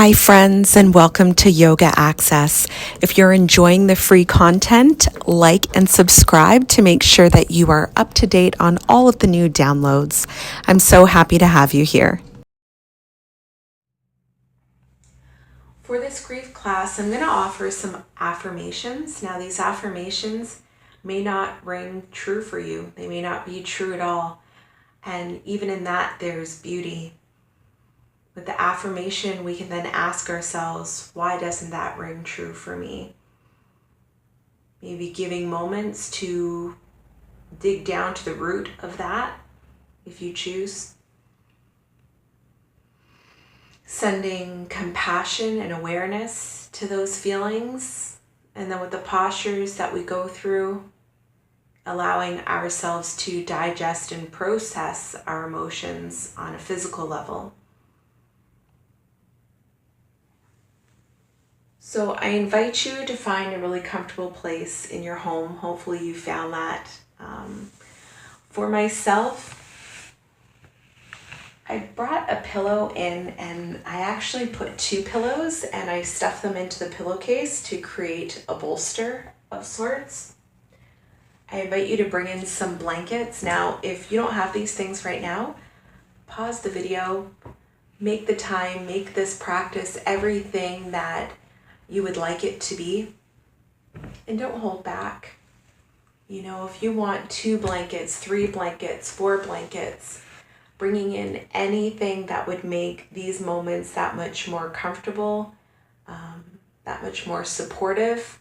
Hi, friends, and welcome to Yoga Access. If you're enjoying the free content, like and subscribe to make sure that you are up to date on all of the new downloads. I'm so happy to have you here. For this grief class, I'm going to offer some affirmations. Now, these affirmations may not ring true for you. They may not be true at all. And even in that, there's beauty. With the affirmation, we can then ask ourselves, why doesn't that ring true for me? Maybe giving moments to dig down to the root of that, if you choose. Sending compassion and awareness to those feelings. And then with the postures that we go through, allowing ourselves to digest and process our emotions on a physical level. So I invite you to find a really comfortable place in your home. Hopefully you found that. For myself, I brought a pillow in and I actually put two pillows and I stuffed them into the pillowcase to create a bolster of sorts. I invite you to bring in some blankets. Now, if you don't have these things right now, pause the video, make the time, make this practice everything that you would like it to be, and don't hold back. You know, if you want 2 blankets, 3 blankets, 4 blankets, bringing in anything that would make these moments that much more comfortable, that much more supportive.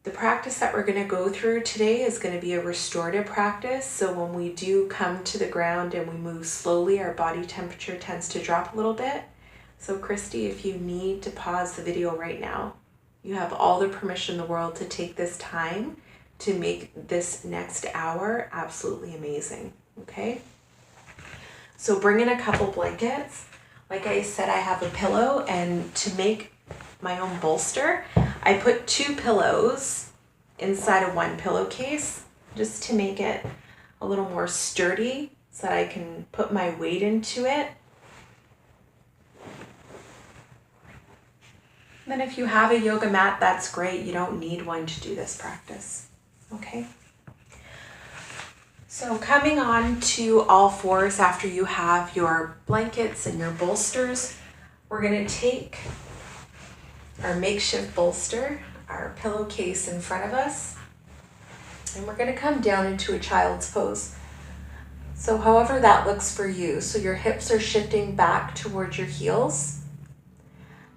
The practice that we're going to go through today is going to be a restorative practice. So when we do come to the ground and we move slowly, our body temperature tends to drop a little bit. So Christy, if you need to pause the video right now, you have all the permission in the world to take this time to make this next hour absolutely amazing, okay? So bring in a couple blankets. Like I said, I have a pillow, and to make my own bolster, I put 2 pillows inside of 1 pillowcase just to make it a little more sturdy so that I can put my weight into it. Then if you have a yoga mat, that's great. You don't need one to do this practice, okay? So coming on to all fours after you have your blankets and your bolsters, we're gonna take our makeshift bolster, our pillowcase in front of us, and we're gonna come down into a child's pose. So however that looks for you, so your hips are shifting back towards your heels.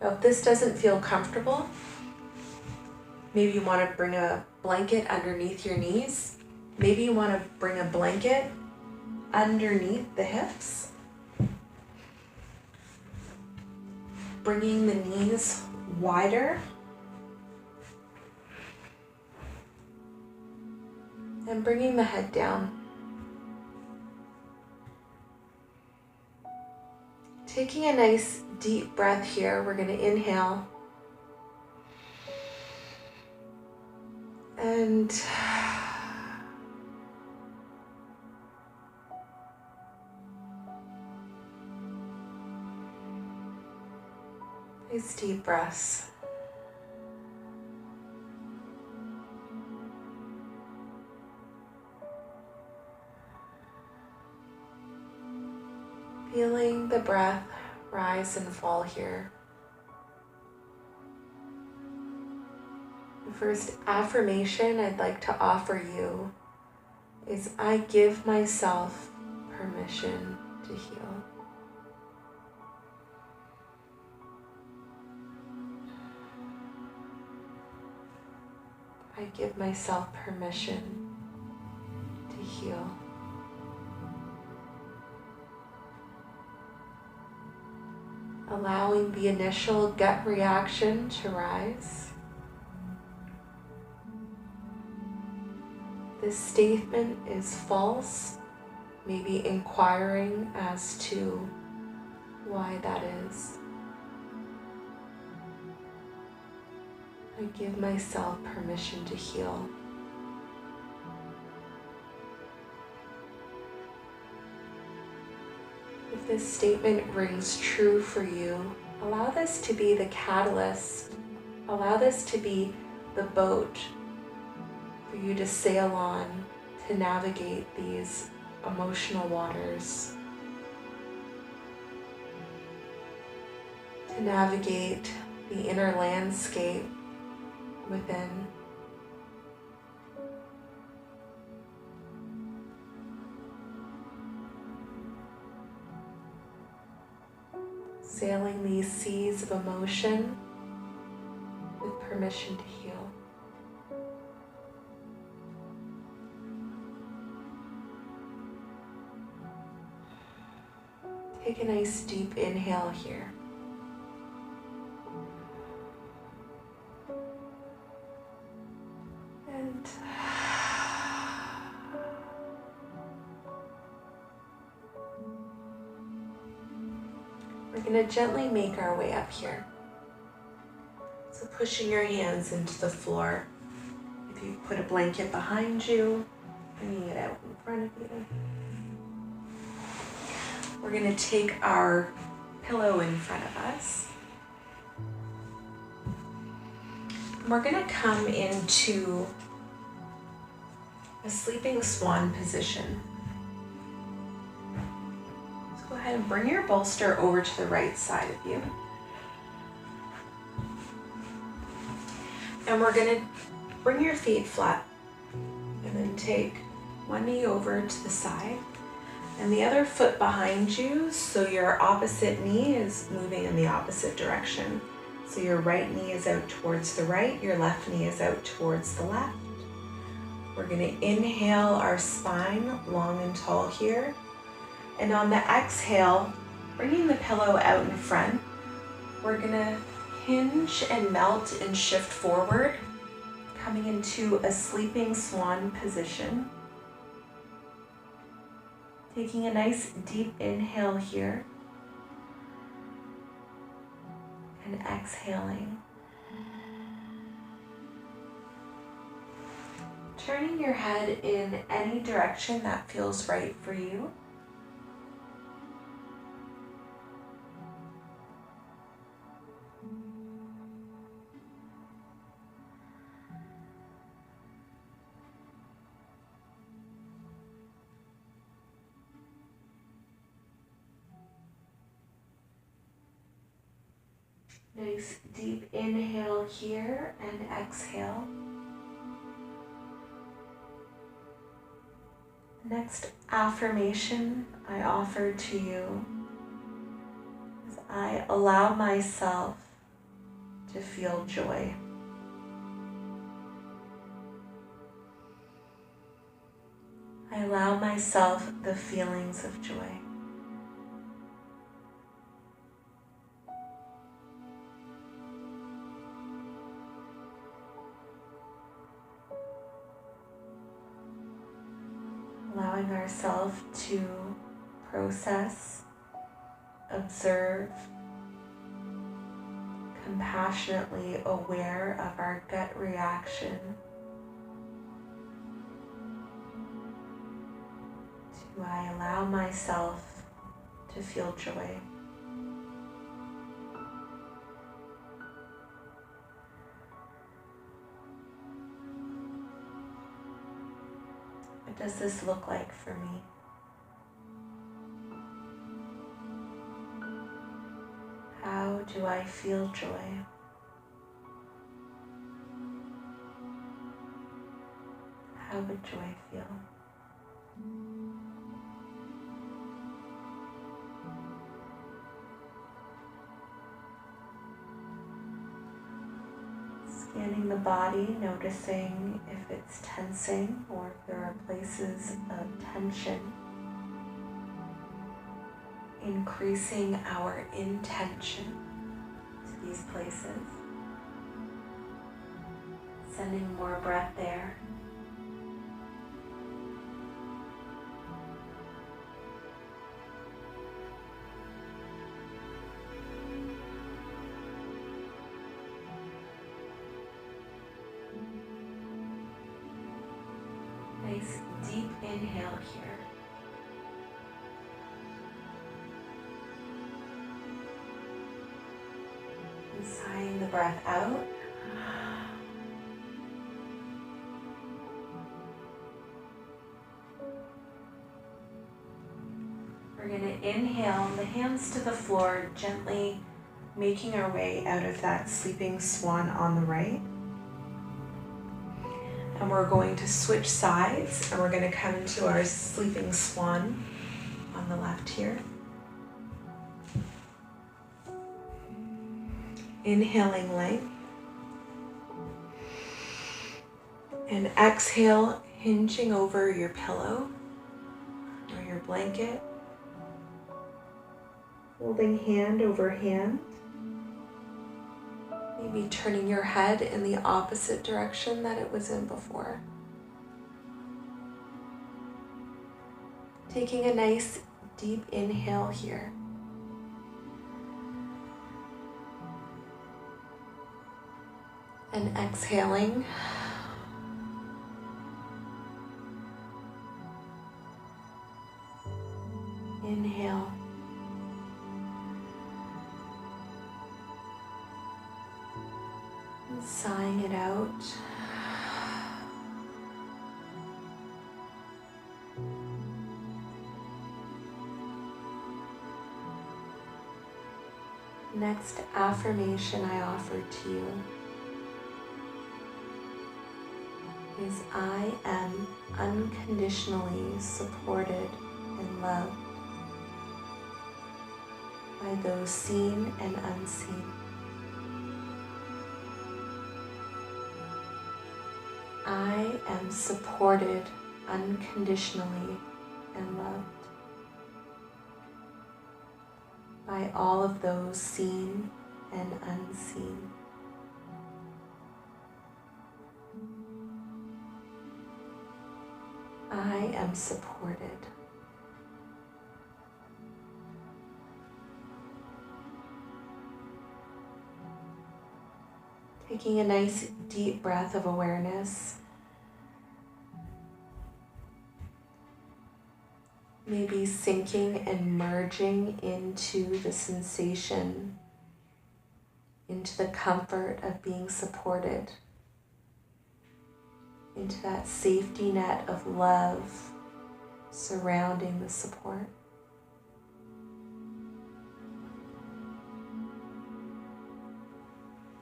Now, if this doesn't feel comfortable, maybe you want to bring a blanket underneath your knees. Maybe you want to bring a blanket underneath the hips. Bringing the knees wider. And bringing the head down. Taking a nice deep breath here, we're going to inhale and nice deep breaths. Feeling the breath rise and fall here. The first affirmation I'd like to offer you is I give myself permission to heal. I give myself permission to heal. Allowing the initial gut reaction to rise. This statement is false, maybe inquiring as to why that is. I give myself permission to heal. this statement rings true for you, allow this to be the catalyst. Allow this to be the boat for you to sail on to navigate these emotional waters, to navigate the inner landscape within. Sailing these seas of emotion with permission to heal. Take a nice deep inhale here. And we're going to gently make our way up here. So pushing your hands into the floor. If you put a blanket behind you, bringing it out in front of you. We're going to take our pillow in front of us. And we're going to come into a sleeping swan position. So go ahead and bring your bolster over to the right side of you. And we're going to bring your feet flat and then take one knee over to the side and the other foot behind you, so your opposite knee is moving in the opposite direction. So your right knee is out towards the right, your left knee is out towards the left. We're going to inhale our spine long and tall here. And on the exhale, bringing the pillow out in front, we're going to hinge and melt and shift forward, coming into a sleeping swan position. Taking a nice deep inhale here and exhaling. Turning your head in any direction that feels right for you. Nice deep inhale here and exhale. Next affirmation I offer to you is I allow myself to feel joy. I allow myself the feelings of joy. Allowing ourselves to process, observe, compassionately aware of our gut reaction to I allow myself to feel joy. What does this look like for me? How do I feel joy? How would joy feel? Scanning the body, noticing if it's tensing or if there are places of tension. Increasing our intention to these places. Sending more breath there. Nice deep inhale here. And sighing the breath out. We're going to inhale the hands to the floor, gently making our way out of that sleeping swan on the right. And we're going to switch sides and we're going to come into our sleeping swan on the left here. Inhaling length. And exhale, hinging over your pillow or your blanket. Holding hand over hand. Maybe turning your head in the opposite direction that it was in before. Taking a nice deep inhale here. And exhaling. Inhale. And sighing it out. Next affirmation I offer to you is I am unconditionally supported and loved by those seen and unseen. I am supported unconditionally and loved by all of those seen and unseen. I am supported. Taking a nice deep breath of awareness. Maybe sinking and merging into the sensation, into the comfort of being supported, into that safety net of love surrounding the support.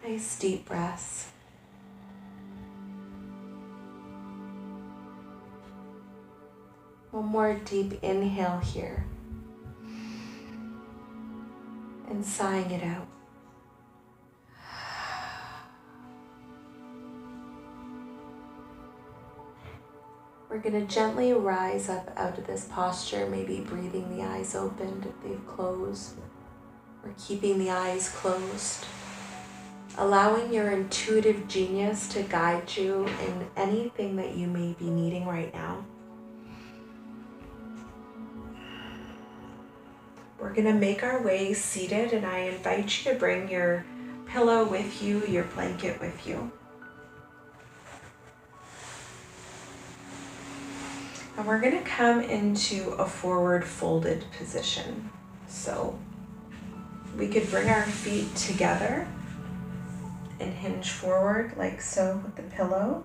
Nice deep breaths. One more deep inhale here. And sighing it out. We're going to gently rise up out of this posture, maybe breathing the eyes open if they've closed, or keeping the eyes closed. Allowing your intuitive genius to guide you in anything that you may be needing right now. We're going to make our way seated, and I invite you to bring your pillow with you, your blanket with you. And we're going to come into a forward folded position. So we could bring our feet together and hinge forward like so with the pillow.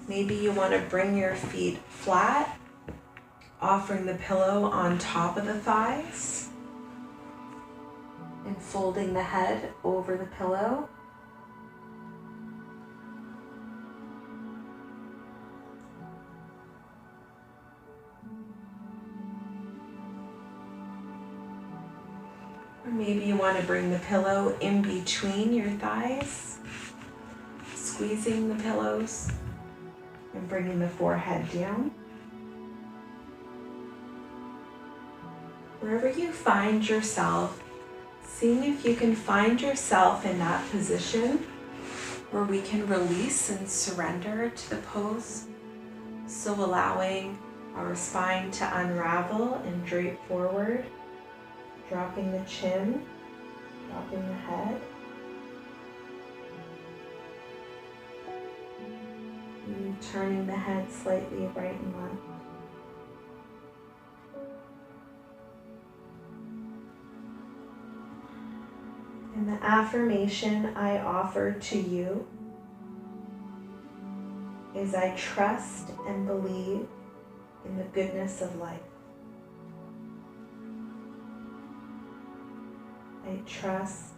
Maybe you want to bring your feet flat, offering the pillow on top of the thighs and folding the head over the pillow. Or maybe you want to bring the pillow in between your thighs, squeezing the pillows and bringing the forehead down. Wherever you find yourself, seeing if you can find yourself in that position where we can release and surrender to the pose. So allowing our spine to unravel and drape forward, dropping the chin, dropping the head. And turning the head slightly right and left. And the affirmation I offer to you is I trust and believe in the goodness of life. I trust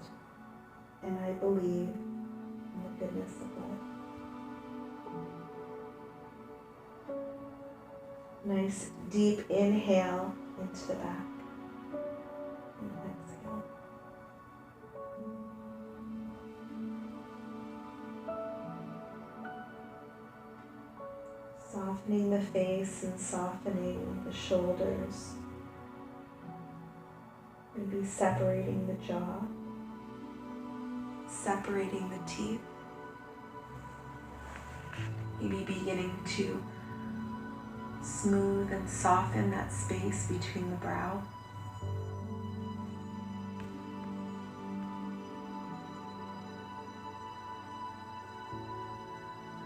and I believe in the goodness of life. Nice deep inhale into the back and exhale. Softening the face and softening the shoulders. Maybe separating the jaw, separating the teeth. Maybe beginning to smooth and soften that space between the brow.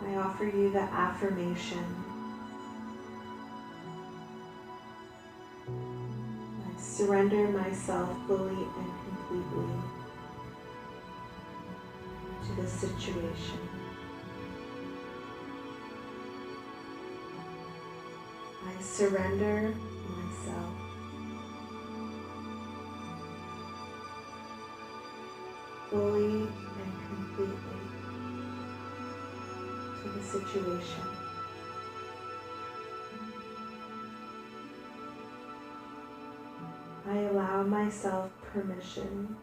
I offer you the affirmation. I surrender myself fully and completely to the situation. I surrender myself fully and completely to the situation. I allow myself permission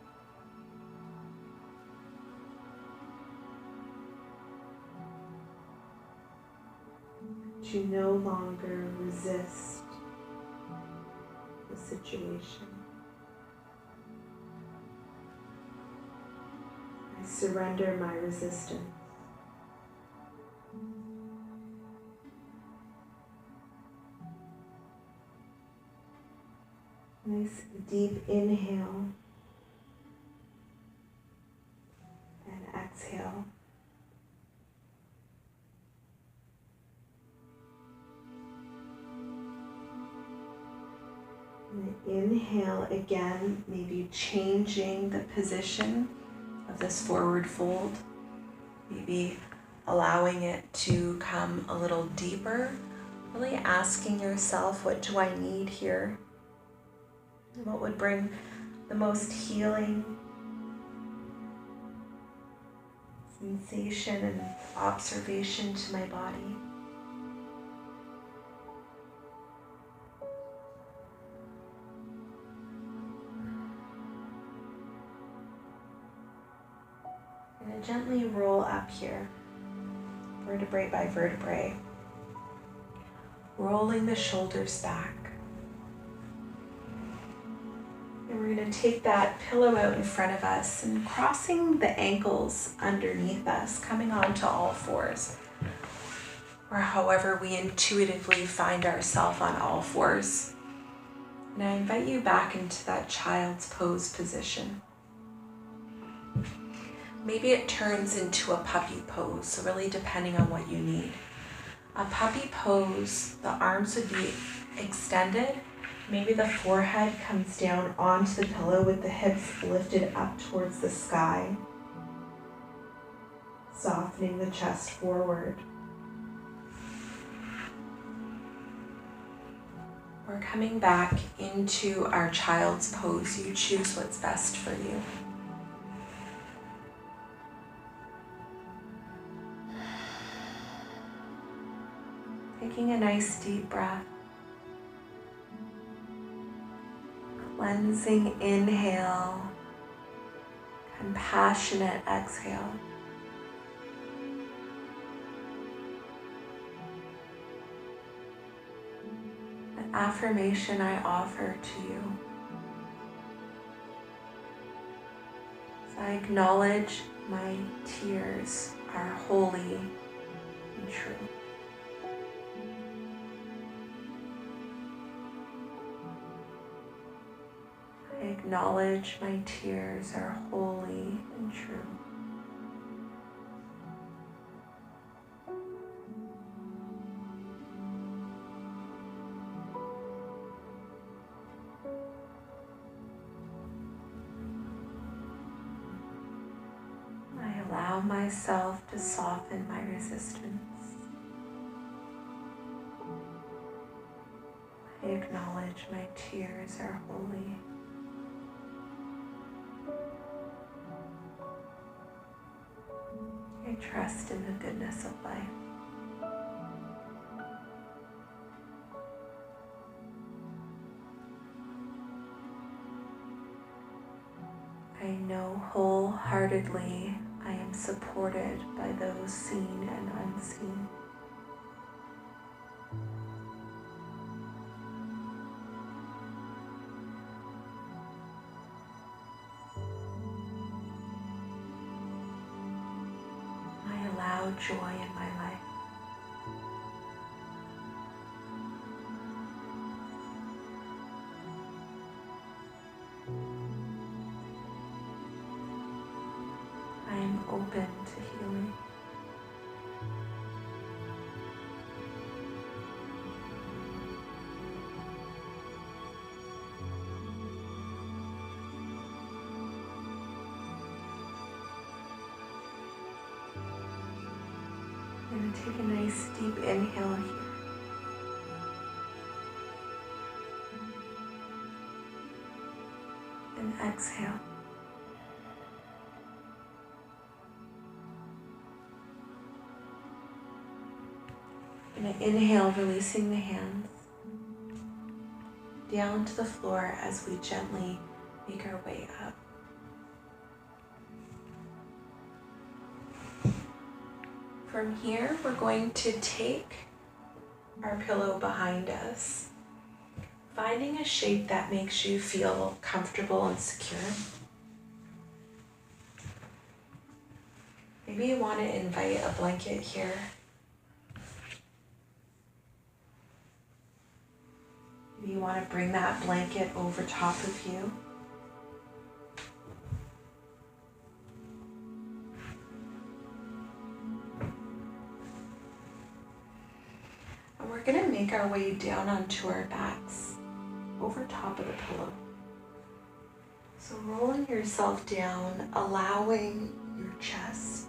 to no longer resist the situation. I surrender my resistance. Nice deep inhale and exhale. And inhale again, maybe changing the position of this forward fold. Maybe allowing it to come a little deeper. Really asking yourself, what do I need here? What would bring the most healing, sensation, and observation to my body? And gently roll up here, vertebrae by vertebrae, rolling the shoulders back. And we're going to take that pillow out in front of us and crossing the ankles underneath us, coming onto all fours, or however we intuitively find ourselves on all fours. And I invite you back into that child's pose position. Maybe it turns into a puppy pose, so really depending on what you need. A puppy pose, the arms would be extended. Maybe the forehead comes down onto the pillow with the hips lifted up towards the sky, softening the chest forward. We're coming back into our child's pose. You choose what's best for you. Taking a nice deep breath. Cleansing inhale, compassionate exhale. The affirmation I offer to you. So I acknowledge my tears are holy and true. I acknowledge my tears are holy and true. allow myself to soften my resistance. I acknowledge my tears are holy. I trust in the goodness of life. I know wholeheartedly I am supported by those seen and unseen. I allow joy in my life. I am open to healing. I'm going to take a nice deep inhale here. And exhale. I'm going to inhale, releasing the hands down to the floor as we gently make our way up. From here, we're going to take our pillow behind us, finding a shape that makes you feel comfortable and secure. Maybe you want to invite a blanket here. Maybe you want to bring that blanket over top of you. And we're going to make our way down onto our backs, over top of the pillow. So rolling yourself down, allowing your chest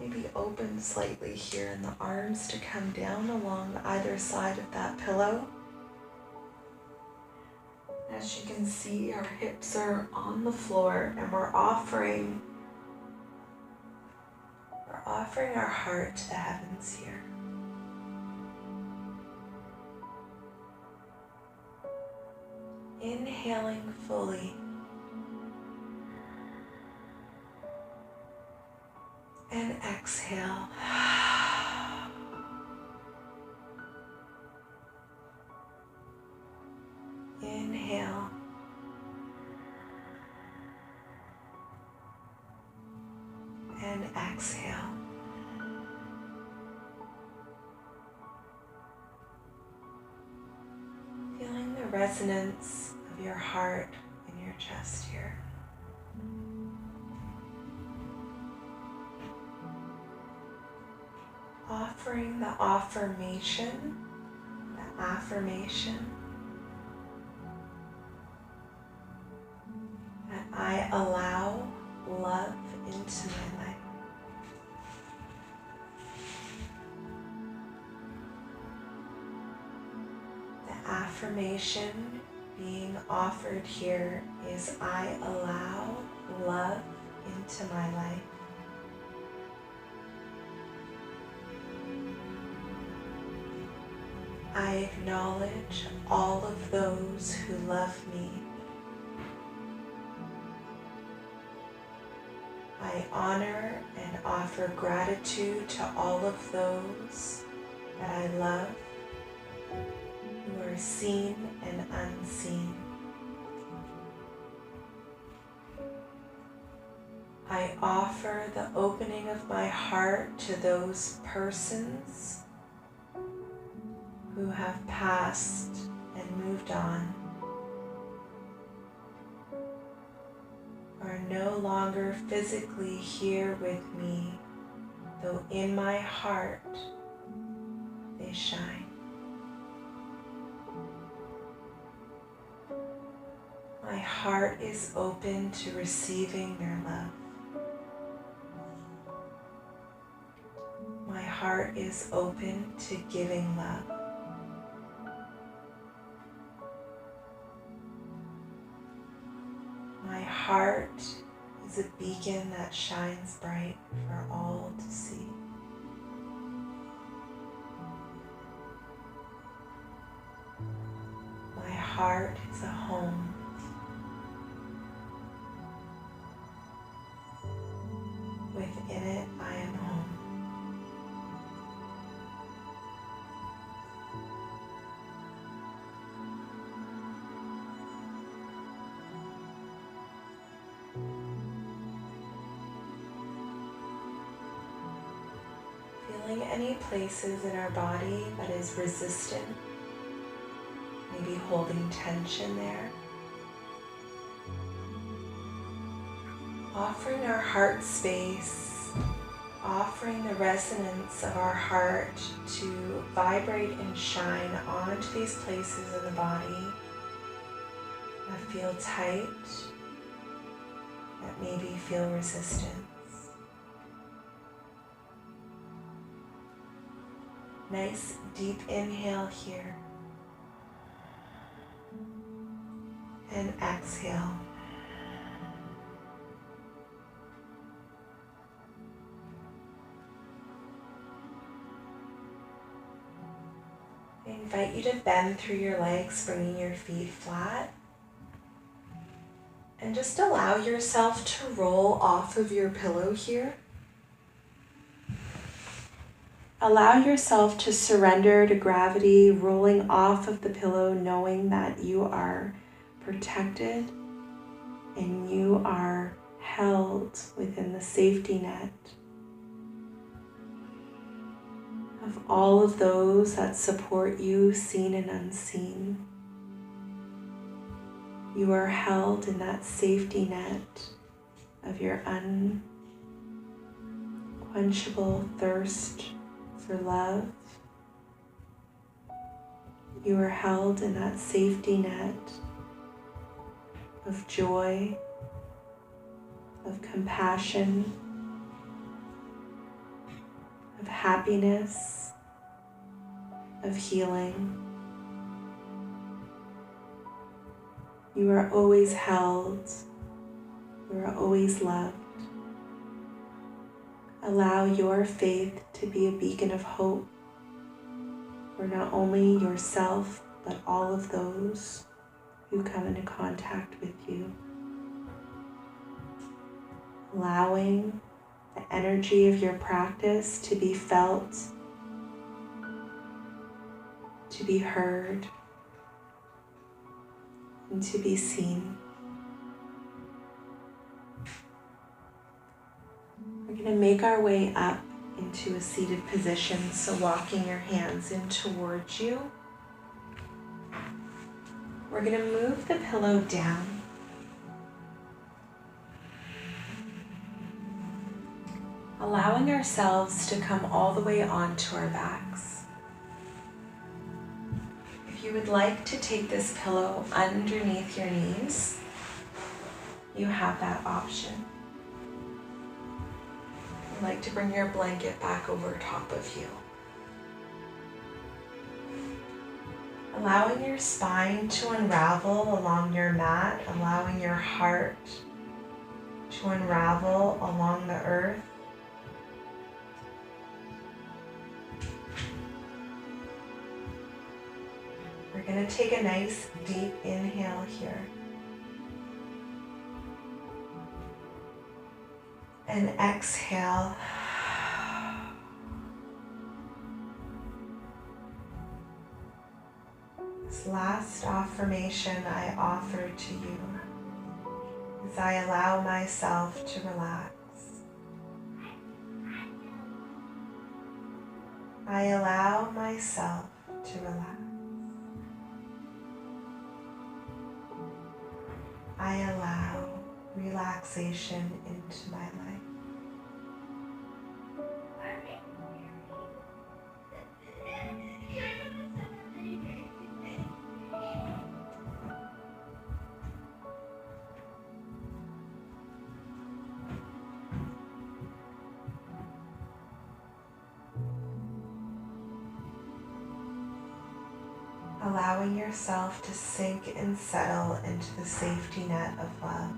maybe open slightly here and the arms to come down along either side of that pillow. As you can see, our hips are on the floor and we're offering our heart to the heavens here. Inhaling fully. And exhale. Inhale. And exhale. Feeling the resonance of your heart in your chest here. Offering the affirmation that I allow love into my life. The affirmation being offered here is I allow love into my life. I acknowledge all of those who love me. I honor and offer gratitude to all of those that I love, who are seen and unseen. I offer the opening of my heart to those persons who have passed and moved on, are no longer physically here with me, though in my heart they shine. My heart is open to receiving their love. heart is open to giving love. My heart is a beacon that shines bright for all to see. My heart is a home. Within it, I am home. Feeling any places in our body that is resistant, maybe holding tension there. Offering our heart space, offering the resonance of our heart to vibrate and shine onto these places in the body that feel tight, that maybe feel resistance. Nice deep inhale here. And exhale. I invite you to bend through your legs, bringing your feet flat. And just allow yourself to roll off of your pillow here. Allow yourself to surrender to gravity, rolling off of the pillow, knowing that you are protected and you are held within the safety net of all of those that support you, seen and unseen. You are held in that safety net of your unquenchable thirst for love. You are held in that safety net of joy, of compassion, of happiness, of healing. You are always held. You are always loved. Allow your faith to be a beacon of hope for not only yourself, but all of those who come into contact with you. Allowing the energy of your practice to be felt, to be heard, and to be seen. We're going to make our way up into a seated position, so walking your hands in towards you. We're going to move the pillow down. Allowing ourselves to come all the way onto our backs. If you would like to take this pillow underneath your knees, you have that option. I'd like to bring your blanket back over top of you. Allowing your spine to unravel along your mat, allowing your heart to unravel along the earth. We're going to take a nice deep inhale here. And exhale. This last affirmation I offer to you as I allow myself to relax. I allow myself to relax. I allow relaxation into my life. allowing yourself to sink and settle into the safety net of love.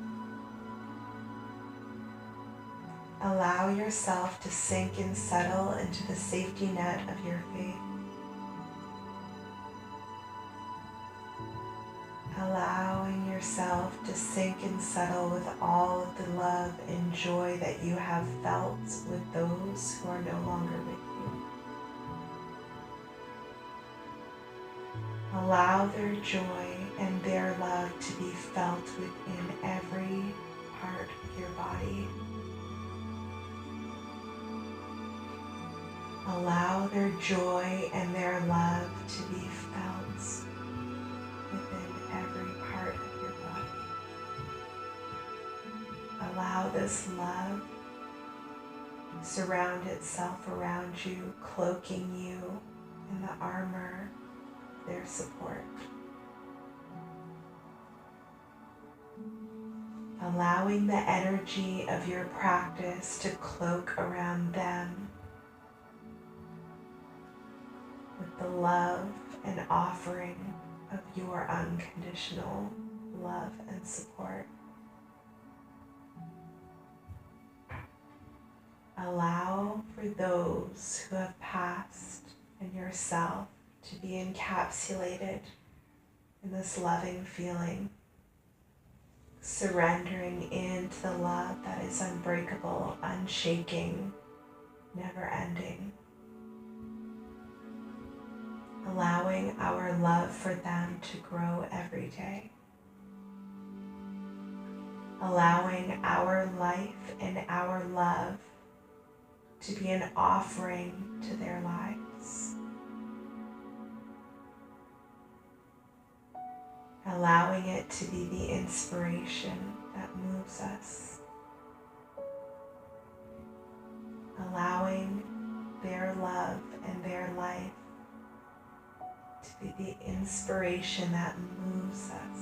Allow yourself to sink and settle into the safety net of your faith. Allowing yourself to sink and settle with all of the love and joy that you have felt with those who are no longer with you. Allow their joy and their love to be felt within every part of your body. Allow their joy and their love to be felt within every part of your body. Allow this love to surround itself around you, cloaking you in the armor of their support. Allowing the energy of your practice to cloak around them with the love and offering of your unconditional love and support. Allow for those who have passed and yourself to be encapsulated in this loving feeling, surrendering into the love that is unbreakable, unshaking, never ending. Allowing our love for them to grow every day. Allowing our life and our love to be an offering to their lives. Allowing it to be the inspiration that moves us. Allowing their love and their life to be the inspiration that moves us.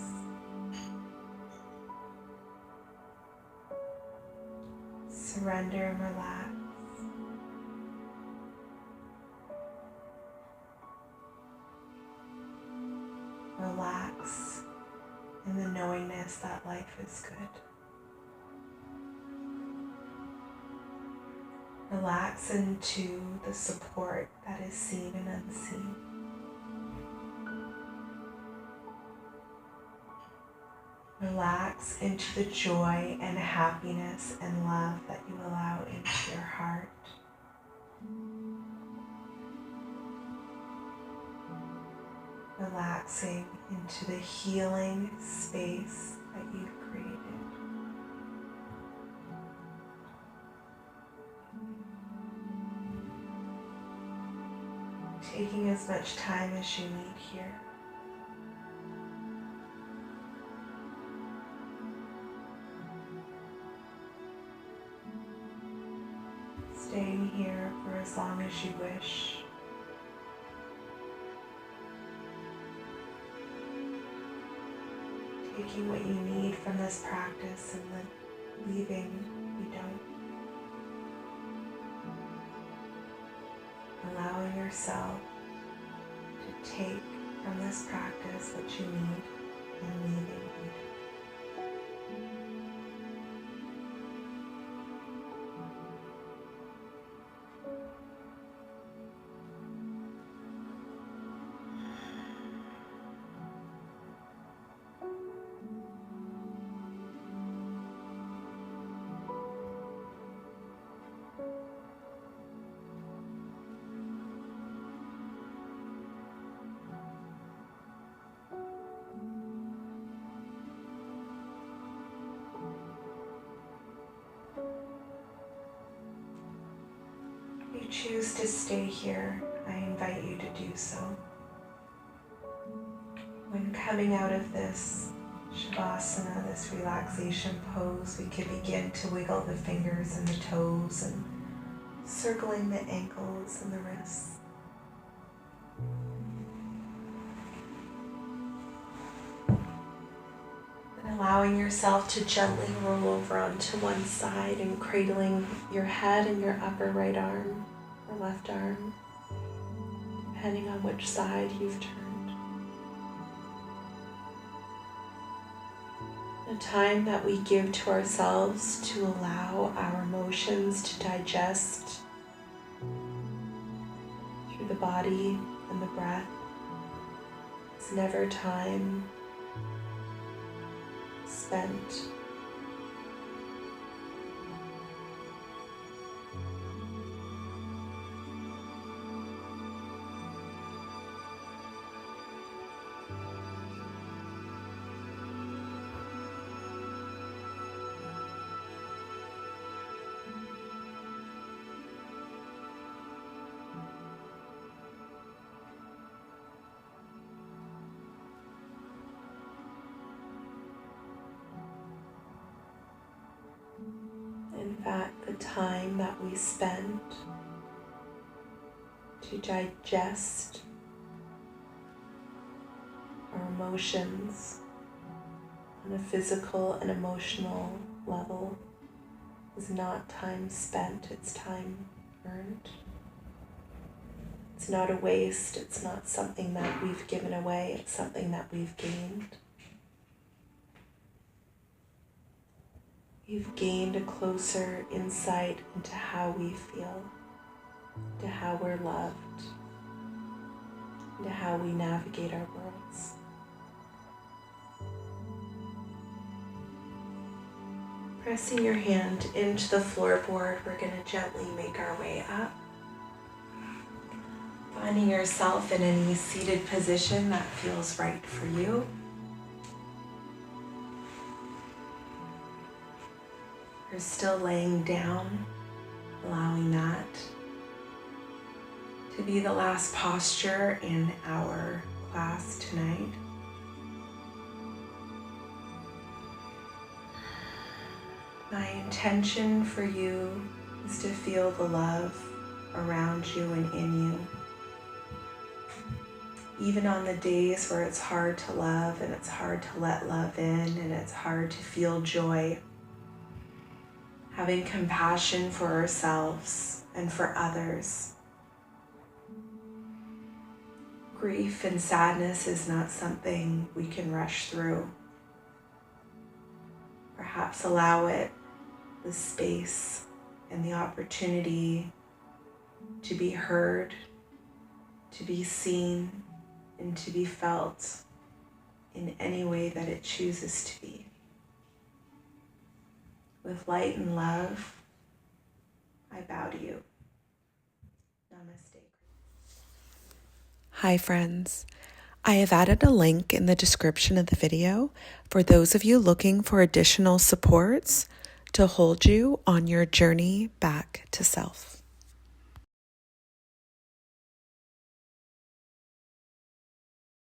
Surrender and relax. Relax in the knowingness that life is good. Relax into the support that is seen and unseen. Relax into the joy and happiness and love that you allow into your heart. Relaxing into the healing space that you've created. Taking as much time as you need here. Staying here for as long as you wish. Taking what you need from this practice and then leaving what you don't. Allowing yourself to take from this practice what you need and leaving what you don't. If you choose to stay here, I invite you to do so. When coming out of this Shavasana, this relaxation pose, we could begin to wiggle the fingers and the toes and circling the ankles and the wrists. Allowing yourself to gently roll over onto one side and cradling your head in your upper right arm or left arm, depending on which side you've turned. A time that we give to ourselves to allow our emotions to digest through the body and the breath. It's never time spent In fact, the time that we spend to digest our emotions on a physical and emotional level is not time spent, it's time earned. It's not a waste, it's not something that we've given away, it's something that we've gained. We've gained a closer insight into how we feel, to how we're loved, to how we navigate our worlds. Pressing your hand into the floorboard, we're going to gently make our way up. Finding yourself in any seated position that feels right for you. You're still laying down, allowing that to be the last posture in our class tonight. My intention for you is to feel the love around you and in you. Even on the days where it's hard to love and it's hard to let love in and it's hard to feel joy, having compassion for ourselves and for others. Grief and sadness is not something we can rush through. Perhaps allow it the space and the opportunity to be heard, to be seen, and to be felt in any way that it chooses to be. With light and love, I bow to you. Namaste. Hi friends, I have added a link in the description of the video for those of you looking for additional supports to hold you on your journey back to self.